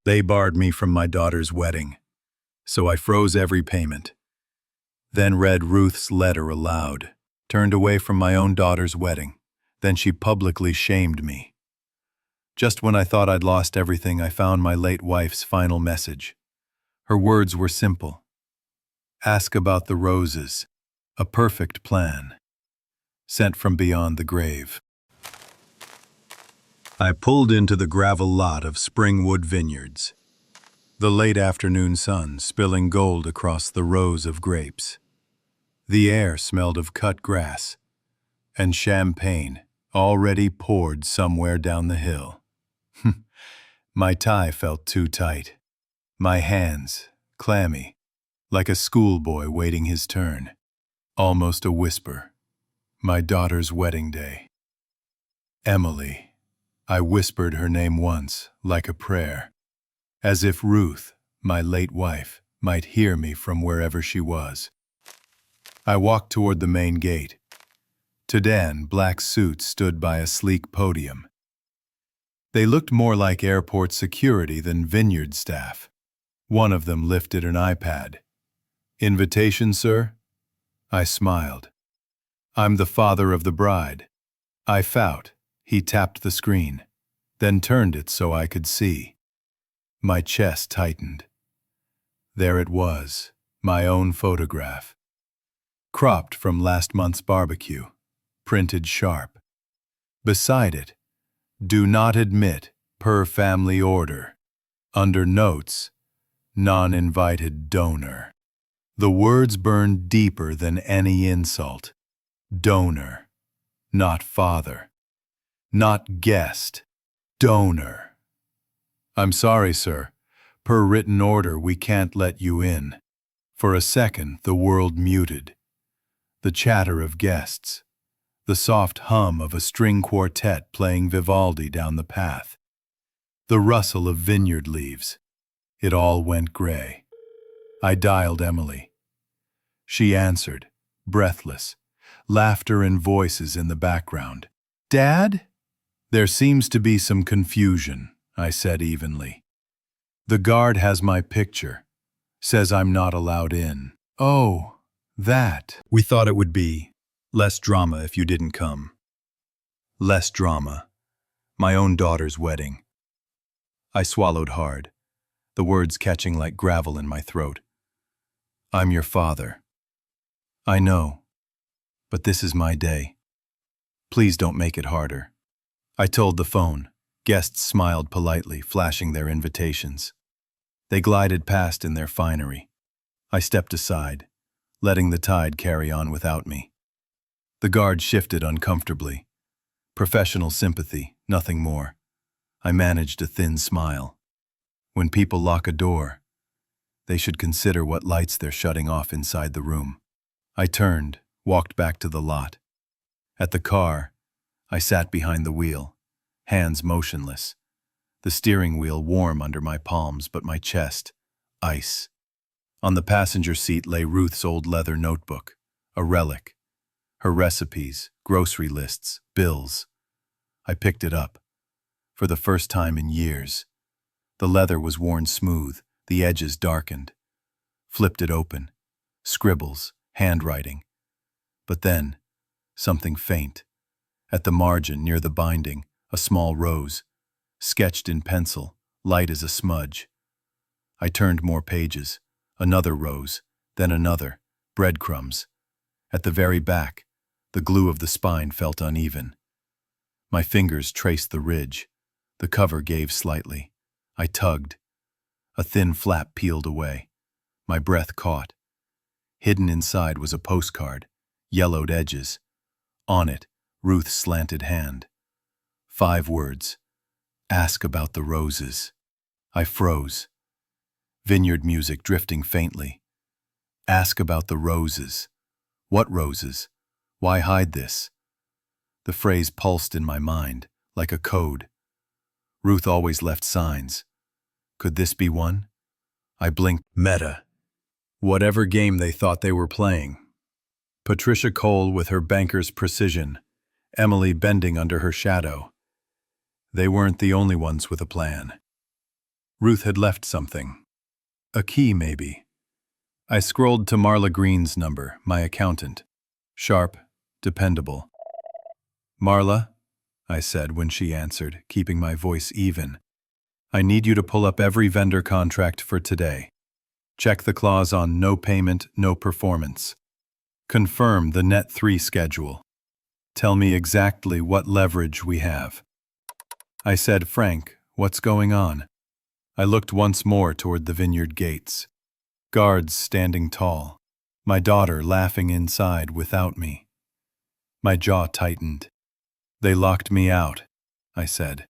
They barred me from my daughter's wedding, so I froze every payment. Then read Ruth's letter aloud, turned away from my own daughter's wedding. Then she publicly shamed me. Just when I thought I'd lost everything, I found my late wife's final message. Her words were simple. Ask about the roses. A perfect plan. Sent from beyond the grave. I pulled into the gravel lot of Springwood Vineyards. The late afternoon sun spilling gold across the rows of grapes. The air smelled of cut grass and champagne already poured somewhere down the hill. My tie felt too tight. My hands, clammy, like a schoolboy waiting his turn. Almost a whisper. My daughter's wedding day. Emily. I whispered her name once, like a prayer, as if Ruth, my late wife, might hear me from wherever she was. I walked toward the main gate. Sedan black suits stood by a sleek podium. They looked more like airport security than vineyard staff. One of them lifted an iPad. Invitation, sir? I smiled. I'm the father of the bride. I fout. He tapped the screen, then turned it so I could see. My chest tightened. There it was, my own photograph. Cropped from last month's barbecue, printed sharp. Beside it, do not admit per family order. Under notes, non-invited donor. The words burned deeper than any insult. Donor, not father. Not guest, donor. I'm sorry, sir. Per written order, we can't let you in. For a second, the world muted. The chatter of guests. The soft hum of a string quartet playing Vivaldi down the path. The rustle of vineyard leaves. It all went gray. I dialed Emily. She answered, breathless, laughter and voices in the background. Dad? There seems to be some confusion, I said evenly. The guard has my picture. Says I'm not allowed in. Oh, that. We thought it would be less drama if you didn't come. Less drama. My own daughter's wedding. I swallowed hard, the words catching like gravel in my throat. I'm your father. I know, but this is my day. Please don't make it harder. I told the phone. Guests smiled politely, flashing their invitations. They glided past in their finery. I stepped aside, letting the tide carry on without me. The guard shifted uncomfortably. Professional sympathy, nothing more. I managed a thin smile. When people lock a door, they should consider what lights they're shutting off inside the room. I turned, walked back to the lot. At the car, I sat behind the wheel, hands motionless. The steering wheel warm under my palms, but my chest, ice. On the passenger seat lay Ruth's old leather notebook, a relic. Her recipes, grocery lists, bills. I picked it up. For the first time in years. The leather was worn smooth, the edges darkened. Flipped it open. Scribbles, handwriting. But then, something faint. At the margin, near the binding, a small rose, sketched in pencil, light as a smudge. I turned more pages, another rose, then another, breadcrumbs. At the very back, the glue of the spine felt uneven. My fingers traced the ridge. The cover gave slightly. I tugged. A thin flap peeled away. My breath caught. Hidden inside was a postcard, yellowed edges. On it, Ruth's slanted hand. 5 words. Ask about the roses. I froze. Vineyard music drifting faintly. Ask about the roses. What roses? Why hide this? The phrase pulsed in my mind, like a code. Ruth always left signs. Could this be one? I blinked. Meta. Whatever game they thought they were playing. Patricia Cole with her banker's precision. Emily bending under her shadow. They weren't the only ones with a plan. Ruth had left something. A key, maybe. I scrolled to Marla Green's number, my accountant. Sharp, dependable. "Marla," I said when she answered, keeping my voice even. "I need you to pull up every vendor contract for today. Check the clause on no payment, no performance. Confirm the Net 3 schedule. Tell me exactly what leverage we have." I said, "Frank, what's going on?" I looked once more toward the vineyard gates. Guards standing tall. My daughter laughing inside without me. My jaw tightened. "They locked me out," I said.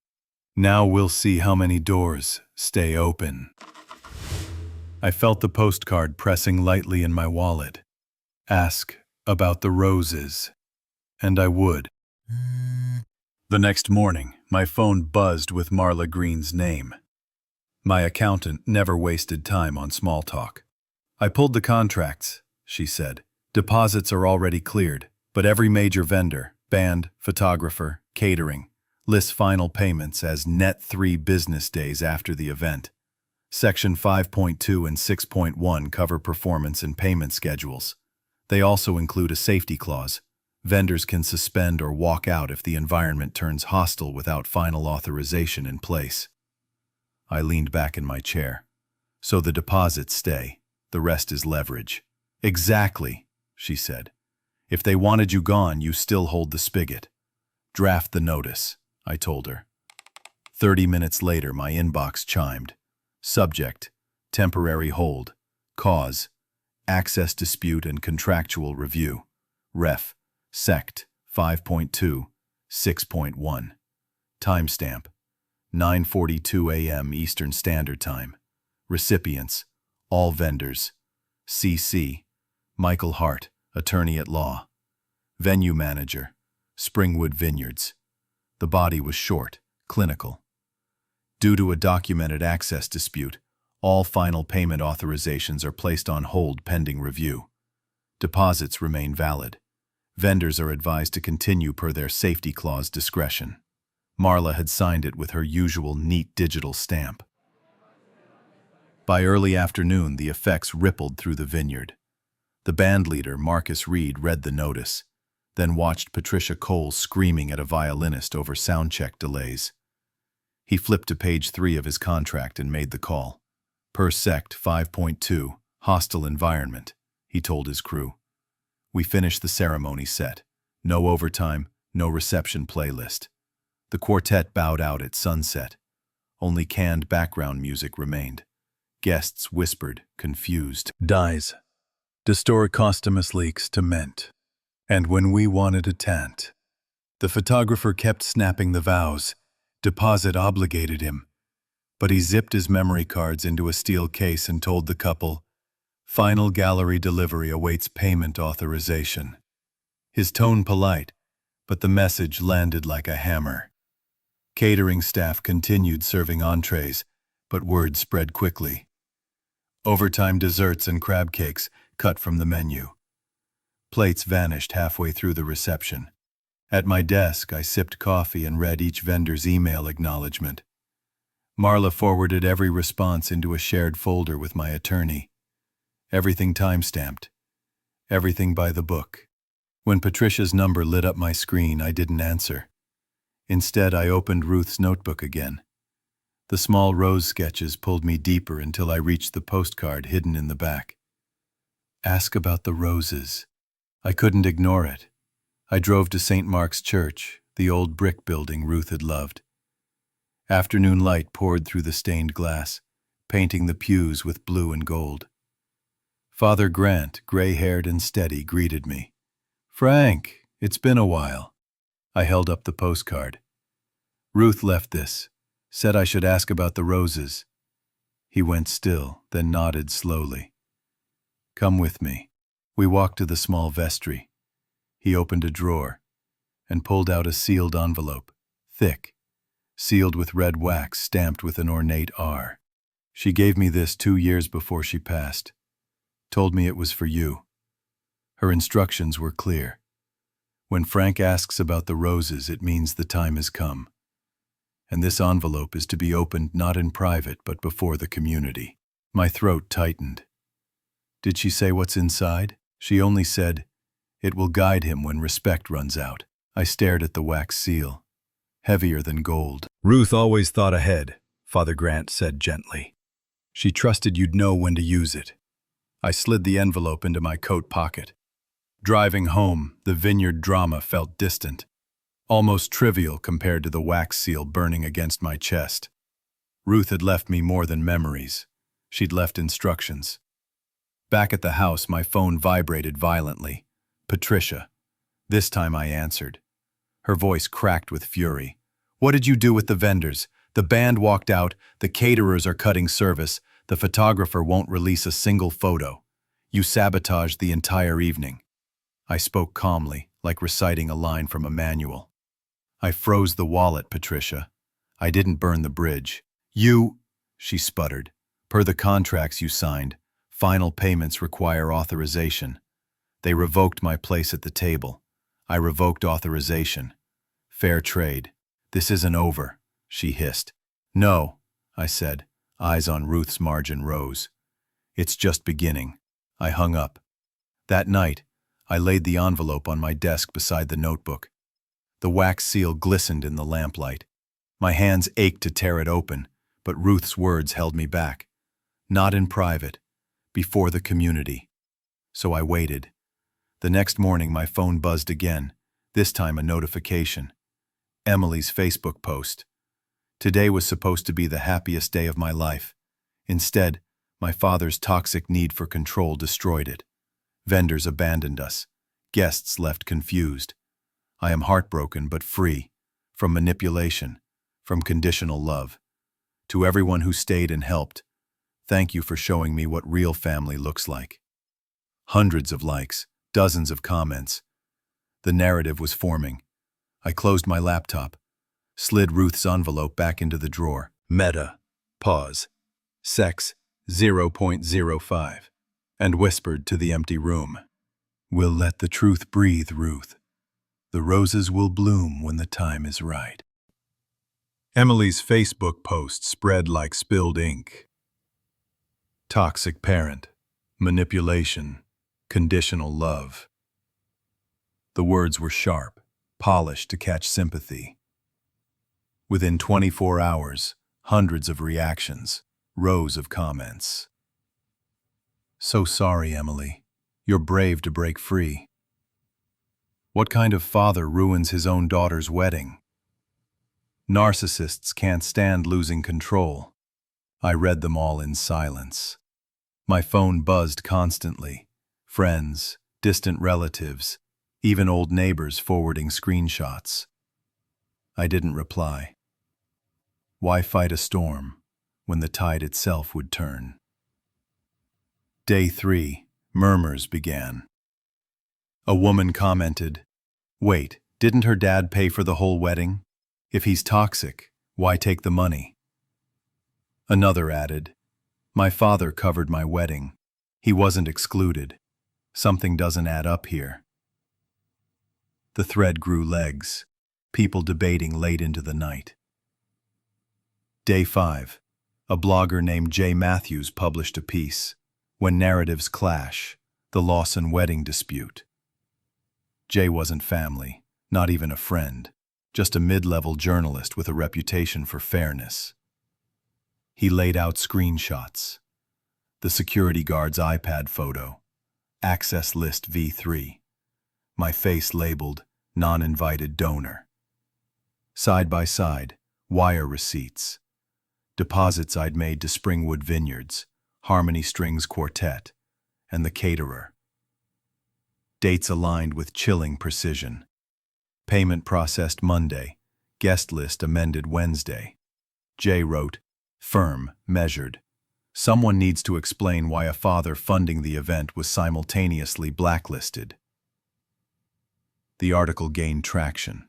"Now we'll see how many doors stay open." I felt the postcard pressing lightly in my wallet. Ask about the roses. And I would. The next morning, my phone buzzed with Marla Green's name. My accountant never wasted time on small talk. "I pulled the contracts," she said. "Deposits are already cleared, but every major vendor, band, photographer, catering, lists final payments as Net 3 business days after the event. Section 5.2 and 6.1 cover performance and payment schedules. They also include a safety clause. Vendors can suspend or walk out if the environment turns hostile without final authorization in place." I leaned back in my chair. "So the deposits stay. The rest is leverage." "Exactly," she said. "If they wanted you gone, you still hold the spigot." "Draft the notice," I told her. 30 minutes later, my inbox chimed. Subject: temporary hold. Cause: access dispute and contractual review. Ref: Sect 5.2, 6.1. Timestamp: 9:42 a.m. Eastern Standard Time. Recipients: all vendors. CC: Michael Hart, attorney at law. Venue manager: Springwood Vineyards. The body was short, clinical. Due to a documented access dispute, all final payment authorizations are placed on hold pending review. Deposits remain valid. Vendors are advised to continue per their safety clause discretion. Marla had signed it with her usual neat digital stamp. By early afternoon, the effects rippled through the vineyard. The band leader, Marcus Reed, read the notice, then watched Patricia Cole screaming at a violinist over soundcheck delays. He flipped to page 3 of his contract and made the call. Per Sect 5.2, hostile environment, he told his crew. We finished the ceremony set. No overtime, no reception playlist. The quartet bowed out at sunset. Only canned background music remained. Guests whispered, confused. "Dies. Distort costumus leaks to ment. And when we wanted a tent." The photographer kept snapping the vows. Deposit obligated him. But he zipped his memory cards into a steel case and told the couple, "Final gallery delivery awaits payment authorization." His tone polite, but the message landed like a hammer. Catering staff continued serving entrees, but word spread quickly. Overtime desserts and crab cakes cut from the menu. Plates vanished halfway through the reception. At my desk, I sipped coffee and read each vendor's email acknowledgement. Marla forwarded every response into a shared folder with my attorney. Everything time-stamped. Everything by the book. When Patricia's number lit up my screen, I didn't answer. Instead, I opened Ruth's notebook again. The small rose sketches pulled me deeper until I reached the postcard hidden in the back. Ask about the roses. I couldn't ignore it. I drove to St. Mark's Church, the old brick building Ruth had loved. Afternoon light poured through the stained glass, painting the pews with blue and gold. Father Grant, gray-haired and steady, greeted me. "Frank, it's been a while." I held up the postcard. "Ruth left this. Said I should ask about the roses." He went still, then nodded slowly. "Come with me." We walked to the small vestry. He opened a drawer and pulled out a sealed envelope, thick, sealed with red wax stamped with an ornate R. "She gave me this 2 years before she passed. Told me it was for you." Her instructions were clear. When Frank asks about the roses, it means the time has come. And this envelope is to be opened not in private but before the community. My throat tightened. Did she say what's inside? She only said, "It will guide him when respect runs out." I stared at the wax seal, heavier than gold. Ruth always thought ahead, Father Grant said gently. She trusted you'd know when to use it. I slid the envelope into my coat pocket. Driving home, the vineyard drama felt distant, almost trivial compared to the wax seal burning against my chest. Ruth had left me more than memories. She'd left instructions. Back at the house, my phone vibrated violently. Patricia. This time I answered. Her voice cracked with fury. "What did you do with the vendors? The band walked out, the caterers are cutting service, the photographer won't release a single photo. You sabotaged the entire evening." I spoke calmly, like reciting a line from a manual. "I froze the wallet, Patricia. I didn't burn the bridge. You," she sputtered, "per the contracts you signed, final payments require authorization. They revoked my place at the table. I revoked authorization. Fair trade. This isn't over," she hissed. "No," I said, eyes on Ruth's margin rose. "It's just beginning." I hung up. That night, I laid the envelope on my desk beside the notebook. The wax seal glistened in the lamplight. My hands ached to tear it open, but Ruth's words held me back. Not in private, before the community. So I waited. The next morning my phone buzzed again, this time a notification. Emily's Facebook post. Today was supposed to be the happiest day of my life. Instead, my father's toxic need for control destroyed it. Vendors abandoned us. Guests left confused. I am heartbroken but free, from manipulation, from conditional love. To everyone who stayed and helped, thank you for showing me what real family looks like. Hundreds of likes, dozens of comments. The narrative was forming. I closed my laptop, slid Ruth's envelope back into the drawer. Meta. Pause. Sex 0.05. And whispered to the empty room. "We'll let the truth breathe, Ruth. The roses will bloom when the time is right." Emily's Facebook post spread like spilled ink. Toxic parent, manipulation, conditional love. The words were sharp, polished to catch sympathy. Within 24 hours, hundreds of reactions, rows of comments. "So sorry, Emily. You're brave to break free." "What kind of father ruins his own daughter's wedding?" "Narcissists can't stand losing control." I read them all in silence. My phone buzzed constantly. Friends, distant relatives, even old neighbors forwarding screenshots. I didn't reply. Why fight a storm when the tide itself would turn? Day 3, murmurs began. A woman commented, "Wait, didn't her dad pay for the whole wedding? If he's toxic, why take the money?" Another added, "My father covered my wedding. He wasn't excluded. Something doesn't add up here." The thread grew legs, people debating late into the night. Day 5, a blogger named Jay Matthews published a piece, "When Narratives Clash, the Lawson Wedding Dispute." Jay wasn't family, not even a friend, just a mid-level journalist with a reputation for fairness. He laid out screenshots. The security guard's iPad photo, access list V3, my face labeled non-invited donor. Side by side, wire receipts, deposits I'd made to Springwood Vineyards, Harmony Strings Quartet, and the caterer. Dates aligned with chilling precision. Payment processed Monday, guest list amended Wednesday. Jay wrote, "Firm, measured. Someone needs to explain why a father funding the event was simultaneously blacklisted." The article gained traction.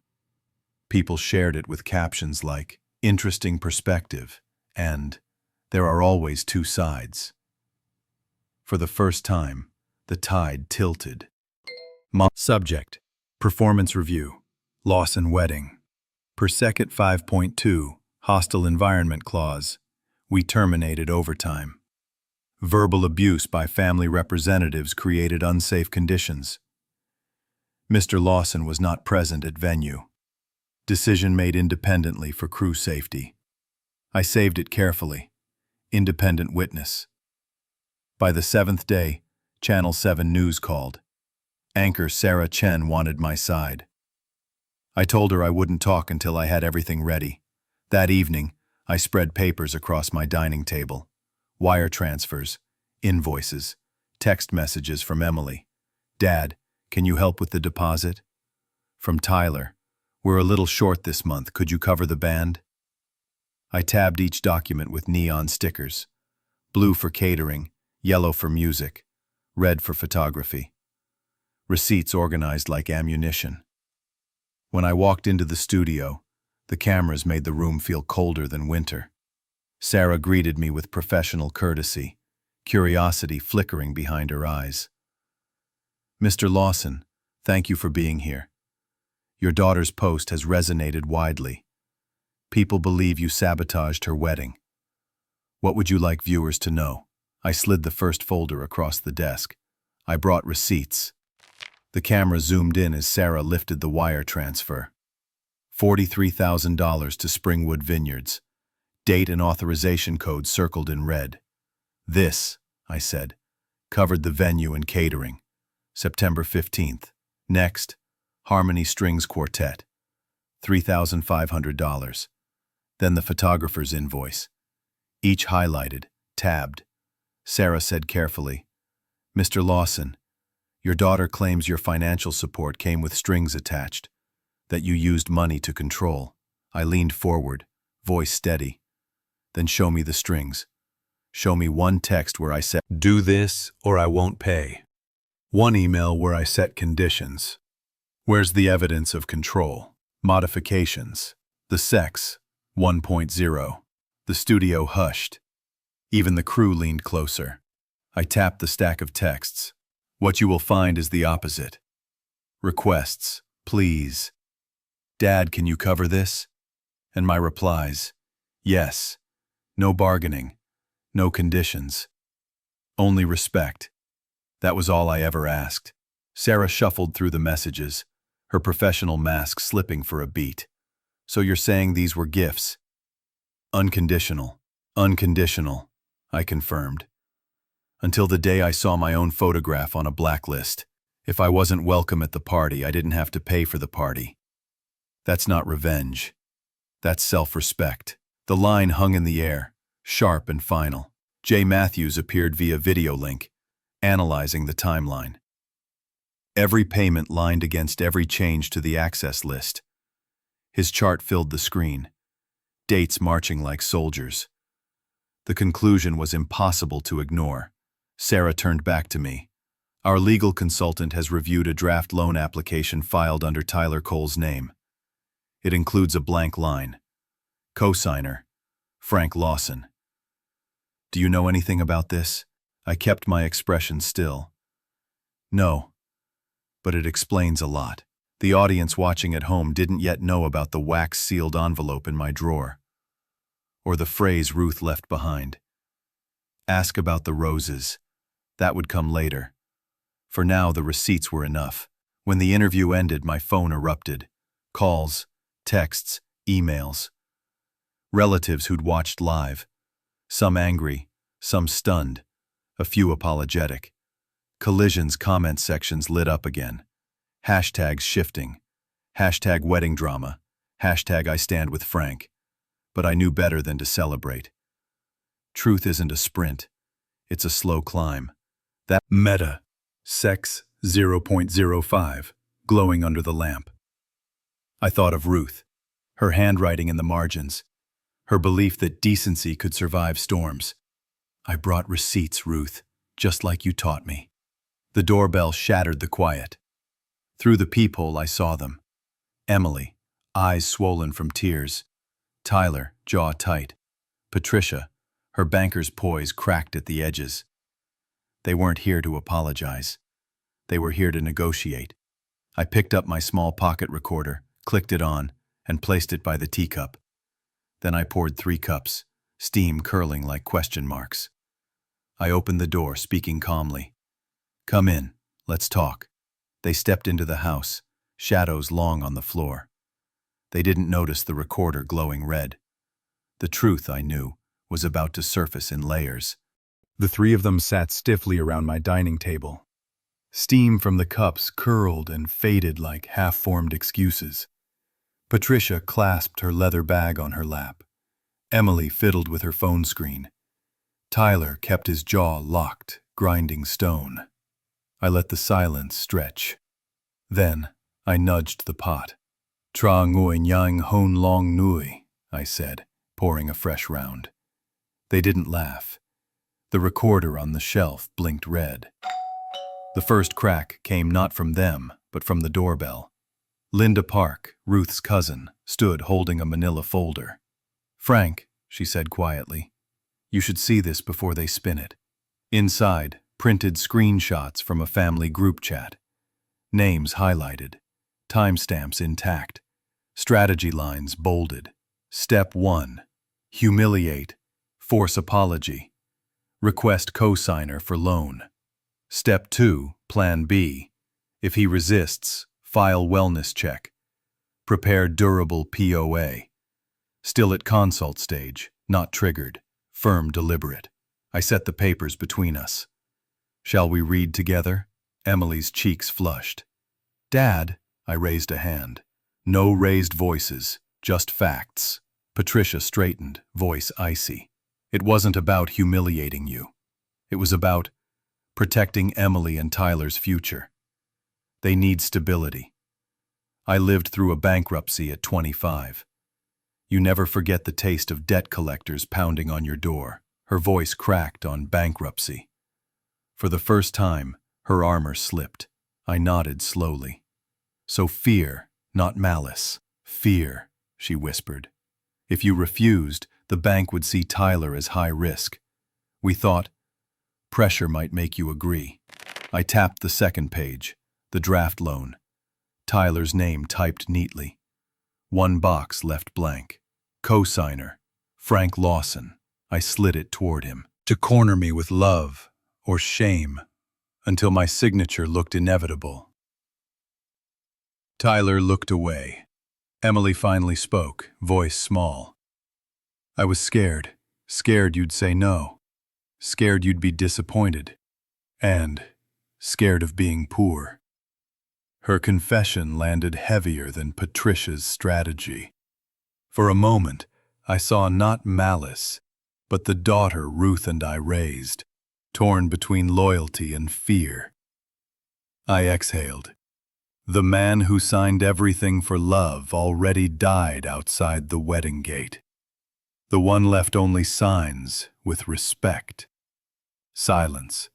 People shared it with captions like, "Interesting perspective," and "There are always two sides." For the first time, the tide tilted. Subject: Performance Review. Lawson Wedding. Per second 5.2, Hostile environment clause. We terminated overtime. Verbal abuse by family representatives created unsafe conditions. Mr. Lawson was not present at venue. Decision made independently for crew safety. I saved it carefully. Independent witness. By the 7th day, Channel 7 News called. Anchor Sarah Chen wanted my side. I told her I wouldn't talk until I had everything ready. That evening, I spread papers across my dining table. Wire transfers, invoices, text messages from Emily. Dad, can you help with the deposit? From Tyler, we're a little short this month, could you cover the band? I tabbed each document with neon stickers. Blue for catering, yellow for music, red for photography. Receipts organized like ammunition. When I walked into the studio, the cameras made the room feel colder than winter. Sarah greeted me with professional courtesy, curiosity flickering behind her eyes. Mr. Lawson, thank you for being here. Your daughter's post has resonated widely. People believe you sabotaged her wedding. What would you like viewers to know? I slid the first folder across the desk. I brought receipts. The camera zoomed in as Sarah lifted the wire transfer. $43,000 to Springwood Vineyards. Date and authorization code circled in red. This, I said, covered the venue and catering. September 15th. Next, Harmony Strings Quartet. $3,500. Then the photographer's invoice. Each highlighted, tabbed. Sarah said carefully, Mr. Lawson, your daughter claims your financial support came with strings attached, that you used money to control. I leaned forward, voice steady. Then show me the strings. Show me one text where I said, do this or I won't pay. One email where I set conditions. Where's the evidence of control? Modifications. The sex, 1.0. The studio hushed. Even the crew leaned closer. I tapped the stack of texts. What you will find is the opposite. Requests, please. Dad, can you cover this? And my replies, yes. No bargaining. No conditions. Only respect. That was all I ever asked. Sarah shuffled through the messages, her professional mask slipping for a beat. So you're saying these were gifts? Unconditional. Unconditional, I confirmed. Until the day I saw my own photograph on a blacklist. If I wasn't welcome at the party, I didn't have to pay for the party. That's not revenge. That's self-respect. The line hung in the air, sharp and final. Jay Matthews appeared via video link, analyzing the timeline. Every payment lined against every change to the access list. His chart filled the screen, dates marching like soldiers. The conclusion was impossible to ignore. Sarah turned back to me. Our legal consultant has reviewed a draft loan application filed under Tyler Cole's name. It includes a blank line. Co-signer, Frank Lawson. Do you know anything about this? I kept my expression still. No, but it explains a lot. The audience watching at home didn't yet know about the wax-sealed envelope in my drawer, or the phrase Ruth left behind. Ask about the roses. That would come later. For now, the receipts were enough. When the interview ended, my phone erupted. Calls, texts, emails. Relatives who'd watched live. Some angry, some stunned, a few apologetic. Collision's comment sections lit up again. Hashtags shifting. Hashtag wedding drama. Hashtag I stand with Frank. But I knew better than to celebrate. Truth isn't a sprint. It's a slow climb. That meta. Sex 0.05. Glowing under the lamp. I thought of Ruth. Her handwriting in the margins. Her belief that decency could survive storms. I brought receipts, Ruth, just like you taught me. The doorbell shattered the quiet. Through the peephole I saw them. Emily, eyes swollen from tears. Tyler, jaw tight. Patricia, her banker's poise cracked at the edges. They weren't here to apologize. They were here to negotiate. I picked up my small pocket recorder, clicked it on, and placed it by the teacup. Then I poured 3 cups, steam curling like question marks. I opened the door, speaking calmly. "Come in, let's talk." They stepped into the house, shadows long on the floor. They didn't notice the recorder glowing red. The truth, I knew, was about to surface in layers. The 3 of them sat stiffly around my dining table. Steam from the cups curled and faded like half-formed excuses. Patricia clasped her leather bag on her lap. Emily fiddled with her phone screen. Tyler kept his jaw locked, grinding stone. I let the silence stretch. Then I nudged the pot. "Tra ngui nyang hon long nui," I said, pouring a fresh round. They didn't laugh. The recorder on the shelf blinked red. The first crack came not from them, but from the doorbell. Linda Park, Ruth's cousin, stood holding a manila folder. "Frank," she said quietly, "you should see this before they spin it." Inside, printed screenshots from a family group chat. Names highlighted, timestamps intact, strategy lines bolded. Step 1, humiliate, force apology, request cosigner for loan. Step 2, Plan B, if he resists, file wellness check. Prepare durable POA. Still at consult stage, not triggered, firm, deliberate. I set the papers between us. "Shall we read together?" Emily's cheeks flushed. "Dad," I raised a hand. No raised voices, just facts. Patricia straightened, voice icy. "It wasn't about humiliating you. It was about protecting Emily and Tyler's future. They need stability. I lived through a bankruptcy at 25. You never forget the taste of debt collectors pounding on your door." Her voice cracked on bankruptcy. For the first time, her armor slipped. I nodded slowly. "So fear, not malice. Fear," she whispered. "If you refused, the bank would see Tyler as high risk. We thought pressure might make you agree." I tapped the second page, the draft loan. Tyler's name typed neatly. 1 box left blank. Cosigner, Frank Lawson. I slid it toward him. To corner me with love or shame, until my signature looked inevitable. Tyler looked away. Emily finally spoke, voice small. "I was scared. Scared you'd say no. Scared you'd be disappointed. And scared of being poor." Her confession landed heavier than Patricia's strategy. For a moment, I saw not malice, but the daughter Ruth and I raised, torn between loyalty and fear. I exhaled. The man who signed everything for love already died outside the wedding gate. The one left only signs with respect. Silence.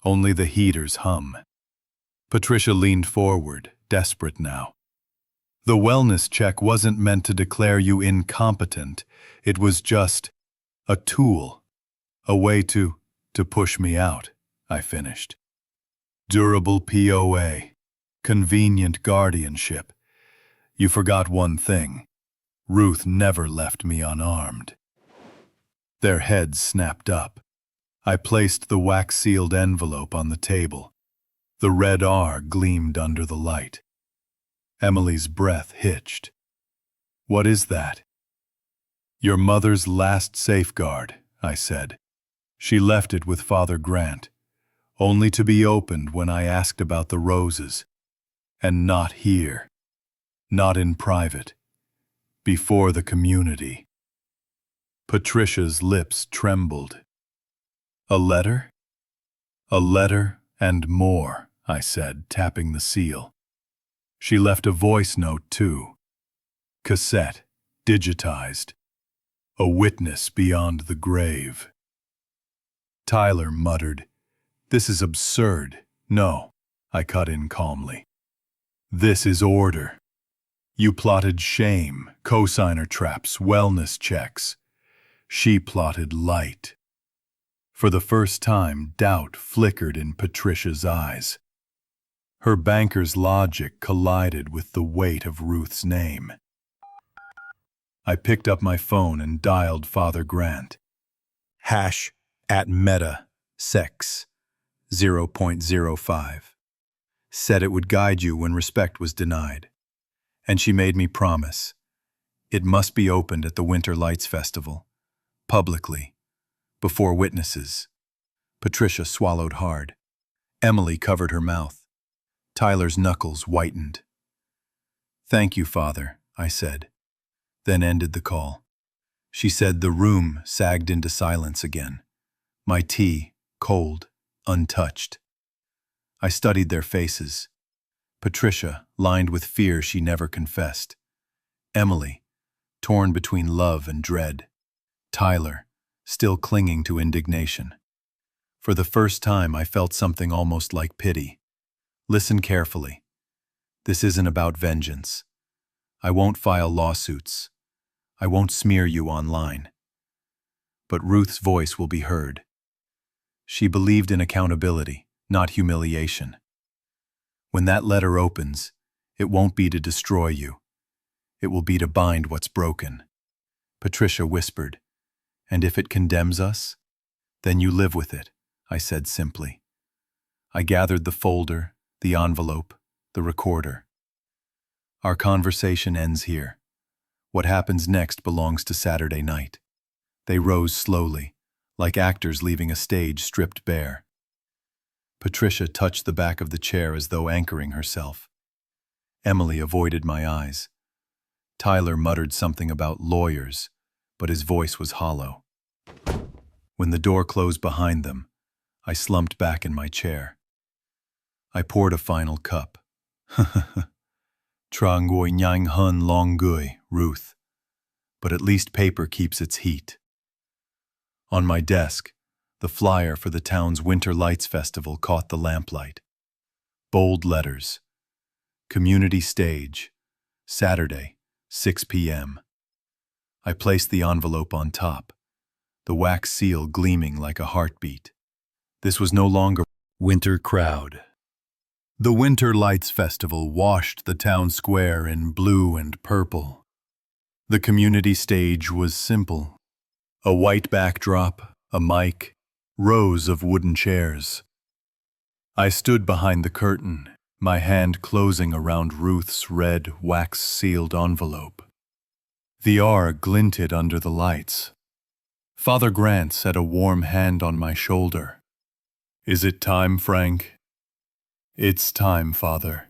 Only the heaters hum. Patricia leaned forward, desperate now. "The wellness check wasn't meant to declare you incompetent. It was just a tool. A way to push me out," I finished. "Durable POA. Convenient guardianship. You forgot one thing. Ruth never left me unarmed." Their heads snapped up. I placed the wax-sealed envelope on the table. The red R gleamed under the light. Emily's breath hitched. "What is that?" "Your mother's last safeguard," I said. "She left it with Father Grant, only to be opened when I asked about the roses. And not here. Not in private. Before the community." Patricia's lips trembled. "A letter?" "A letter and more," I said, tapping the seal. "She left a voice note, too. Cassette, digitized. A witness beyond the grave." Tyler muttered, "This is absurd." "No," I cut in calmly. "This is order. You plotted shame, cosigner traps, wellness checks. She plotted light." For the first time, doubt flickered in Patricia's eyes. Her banker's logic collided with the weight of Ruth's name. I picked up my phone and dialed Father Grant. #@meta sex 0.05. Said it would guide you when respect was denied. And she made me promise. It must be opened at the Winter Lights Festival, publicly, before witnesses. Patricia swallowed hard. Emily covered her mouth. Tyler's knuckles whitened. "Thank you, Father," I said, then ended the call. She said the room sagged into silence again. My tea, cold, untouched. I studied their faces. Patricia, lined with fear she never confessed. Emily, torn between love and dread. Tyler, still clinging to indignation. For the first time, I felt something almost like pity. Listen carefully. This isn't about vengeance. I won't file lawsuits. I won't smear you online. But Ruth's voice will be heard. She believed in accountability, not humiliation. When that letter opens, it won't be to destroy you. It will be to bind what's broken. Patricia whispered, "And if it condemns us, then you live with it," I said simply. I gathered the folder, the envelope, the recorder. Our conversation ends here. What happens next belongs to Saturday night. They rose slowly, like actors leaving a stage stripped bare. Patricia touched the back of the chair as though anchoring herself. Emily avoided my eyes. Tyler muttered something about lawyers, but his voice was hollow. When the door closed behind them, I slumped back in my chair. I poured a final cup. Tra ngồi nhanh hơn long gui, Ruth. But at least paper keeps its heat. On my desk, the flyer for the town's Winter Lights Festival caught the lamplight. Bold letters. Community stage. Saturday, 6 p.m. I placed the envelope on top, the wax seal gleaming like a heartbeat. This was no longer winter crowd. The Winter Lights Festival washed the town square in blue and purple. The community stage was simple. A white backdrop, a mic, rows of wooden chairs. I stood behind the curtain, my hand closing around Ruth's red, wax-sealed envelope. The R glinted under the lights. Father Grant set a warm hand on my shoulder. "Is it time, Frank?" "It's time, Father."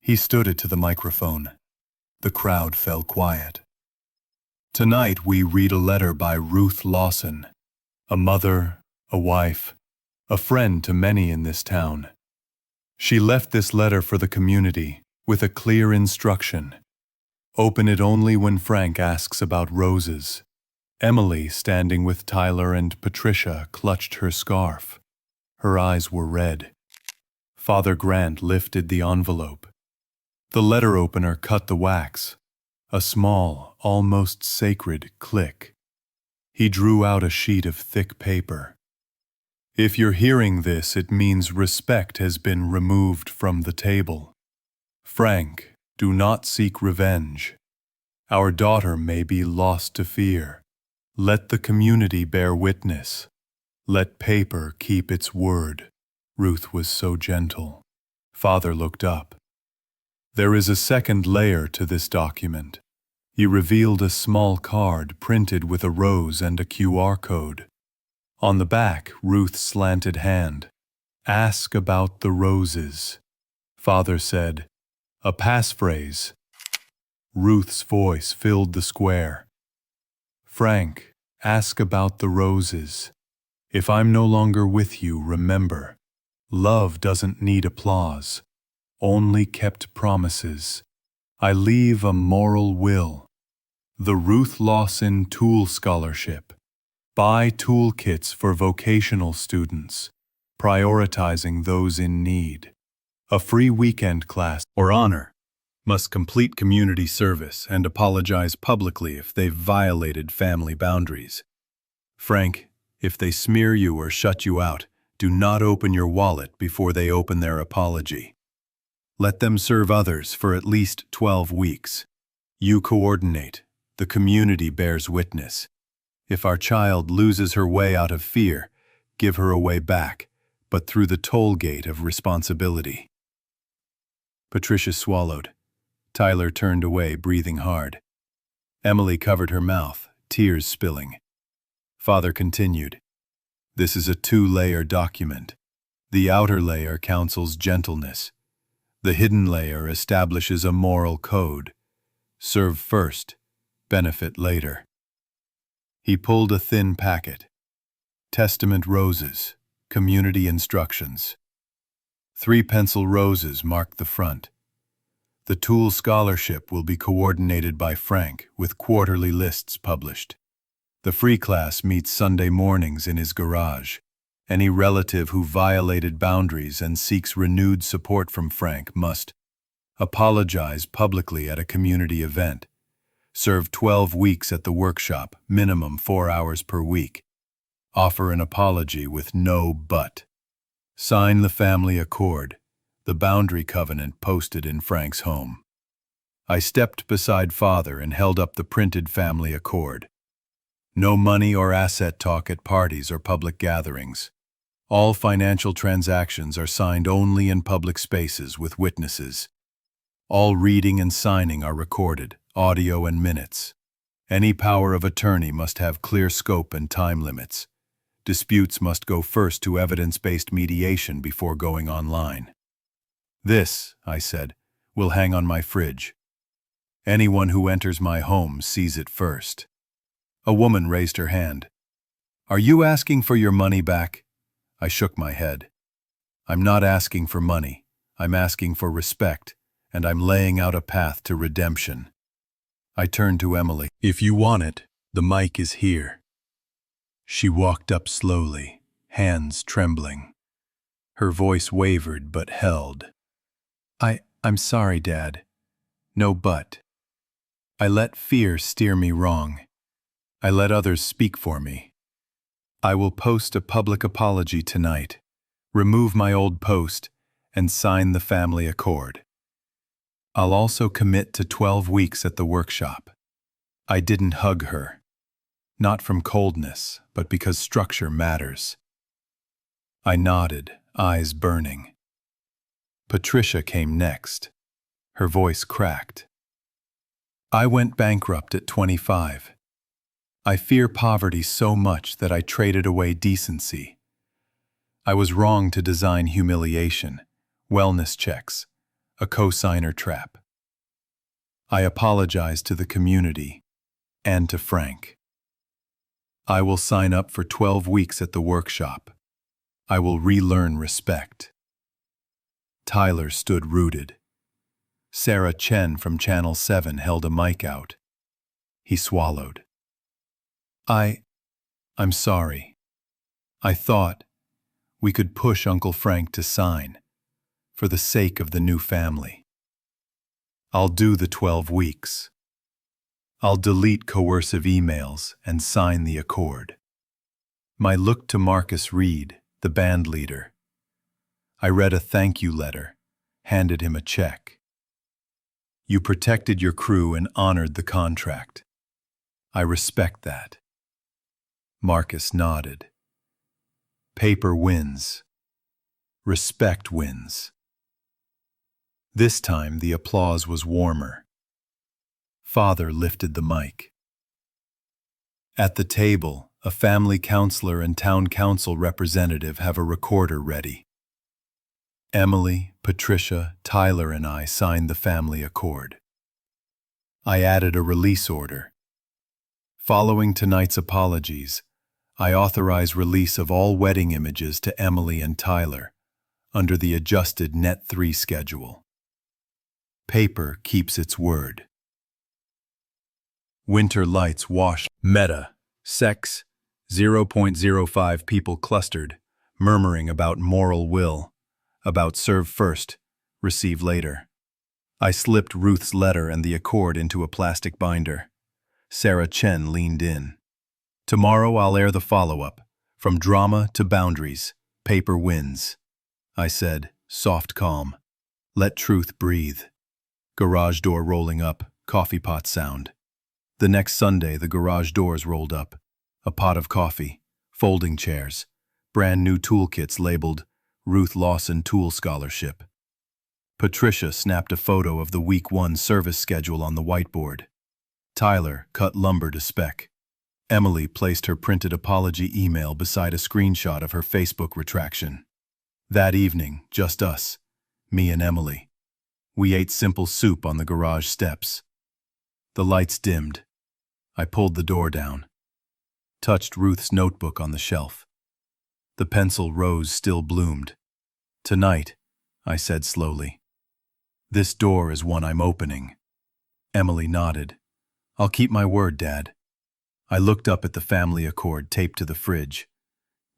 He stood it to the microphone. The crowd fell quiet. Tonight we read a letter by Ruth Lawson, a mother, a wife, a friend to many in this town. She left this letter for the community with a clear instruction. Open it only when Frank asks about roses. Emily, standing with Tyler and Patricia, clutched her scarf. Her eyes were red. Father Grant lifted the envelope. The letter opener cut the wax. A small, almost sacred click. He drew out a sheet of thick paper. "If you're hearing this, it means respect has been removed from the table. Frank, do not seek revenge. Our daughter may be lost to fear. Let the community bear witness. Let paper keep its word." Ruth was so gentle. Father looked up. There is a second layer to this document. He revealed a small card printed with a rose and a QR code. On the back, Ruth's slanted hand. "Ask about the roses." Father said, "A passphrase." Ruth's voice filled the square. "Frank, ask about the roses. If I'm no longer with you, remember, love doesn't need applause. Only kept promises. I leave a moral will. The Ruth Lawson Tool Scholarship. Buy toolkits for vocational students, prioritizing those in need. A free weekend class or honor. Must complete community service and apologize publicly if they've violated family boundaries. Frank, if they smear you or shut you out, do not open your wallet before they open their apology. Let them serve others for at least 12 weeks. You coordinate. The community bears witness. If our child loses her way out of fear, give her a way back, but through the toll gate of responsibility. Patricia swallowed. Tyler turned away, breathing hard. Emily covered her mouth, tears spilling. Father continued. This is a 2-layer document. The outer layer counsels gentleness. The hidden layer establishes a moral code. Serve first, benefit later. He pulled a thin packet. Testament roses, community instructions. 3 pencil roses marked the front. The Tool Scholarship will be coordinated by Frank, with quarterly lists published. The free class meets Sunday mornings in his garage. Any relative who violated boundaries and seeks renewed support from Frank must apologize publicly at a community event. Serve 12 weeks at the workshop, minimum 4 hours per week. Offer an apology with no but. Sign the family accord, the boundary covenant posted in Frank's home. I stepped beside Father and held up the printed family accord. No money or asset talk at parties or public gatherings. All financial transactions are signed only in public spaces with witnesses. All reading and signing are recorded, audio and minutes. Any power of attorney must have clear scope and time limits. Disputes must go first to evidence-based mediation before going online. This, I said, will hang on my fridge. Anyone who enters my home sees it first. A woman raised her hand. Are you asking for your money back? I shook my head. I'm not asking for money. I'm asking for respect, and I'm laying out a path to redemption. I turned to Emily. If you want it, the mic is here. She walked up slowly, hands trembling. Her voice wavered but held. I'm sorry, Dad. No but. I let fear steer me wrong. I let others speak for me. I will post a public apology tonight, remove my old post, and sign the family accord. I'll also commit to 12 weeks at the workshop. I didn't hug her. Not from coldness, but because structure matters. I nodded, eyes burning. Patricia came next. Her voice cracked. I went bankrupt at 25. I fear poverty so much that I traded away decency. I was wrong to design humiliation, wellness checks, a cosigner trap. I apologize to the community and to Frank. I will sign up for 12 weeks at the workshop. I will relearn respect. Tyler stood rooted. Sarah Chen from Channel 7 held a mic out. He swallowed. I'm sorry. I thought we could push Uncle Frank to sign for the sake of the new family. I'll do the 12 weeks. I'll delete coercive emails and sign the accord. My look to Marcus Reed, the band leader. I read a thank you letter, handed him a check. You protected your crew and honored the contract. I respect that. Marcus nodded. Paper wins. Respect wins. This time the applause was warmer. Father lifted the mic. At the table, a family counselor and town council representative have a recorder ready. Emily, Patricia, Tyler, and I signed the family accord. I added a release order. Following tonight's apologies, I authorize release of all wedding images to Emily and Tyler under the adjusted Net 3 schedule. Paper keeps its word. Winter lights washed. Meta. Sex. 0.05 people clustered, murmuring about moral will, about serve first, receive later. I slipped Ruth's letter and the accord into a plastic binder. Sarah Chen leaned in. Tomorrow I'll air the follow-up. From drama to boundaries, paper wins. I said, soft calm. Let truth breathe. Garage door rolling up, coffee pot sound. The next Sunday, the garage doors rolled up. A pot of coffee, folding chairs, brand new toolkits labeled Ruth Lawson Tool Scholarship. Patricia snapped a photo of the week 1 service schedule on the whiteboard. Tyler cut lumber to spec. Emily placed her printed apology email beside a screenshot of her Facebook retraction. That evening, just us, me and Emily. We ate simple soup on the garage steps. The lights dimmed. I pulled the door down, touched Ruth's notebook on the shelf. The pencil rose still bloomed. "Tonight," I said slowly. "This door is one I'm opening." Emily nodded. "I'll keep my word, Dad." I looked up at the family accord taped to the fridge.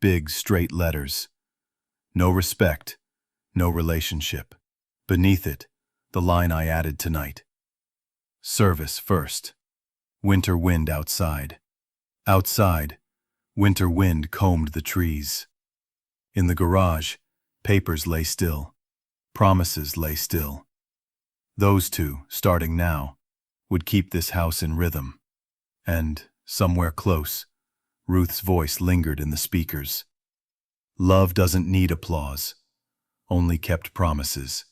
Big, straight letters. No respect, no relationship. Beneath it, the line I added tonight. Service first. Winter wind outside. Outside, winter wind combed the trees. In the garage, papers lay still. Promises lay still. Those two, starting now, would keep this house in rhythm. And, somewhere close, Ruth's voice lingered in the speakers. Love doesn't need applause, only kept promises.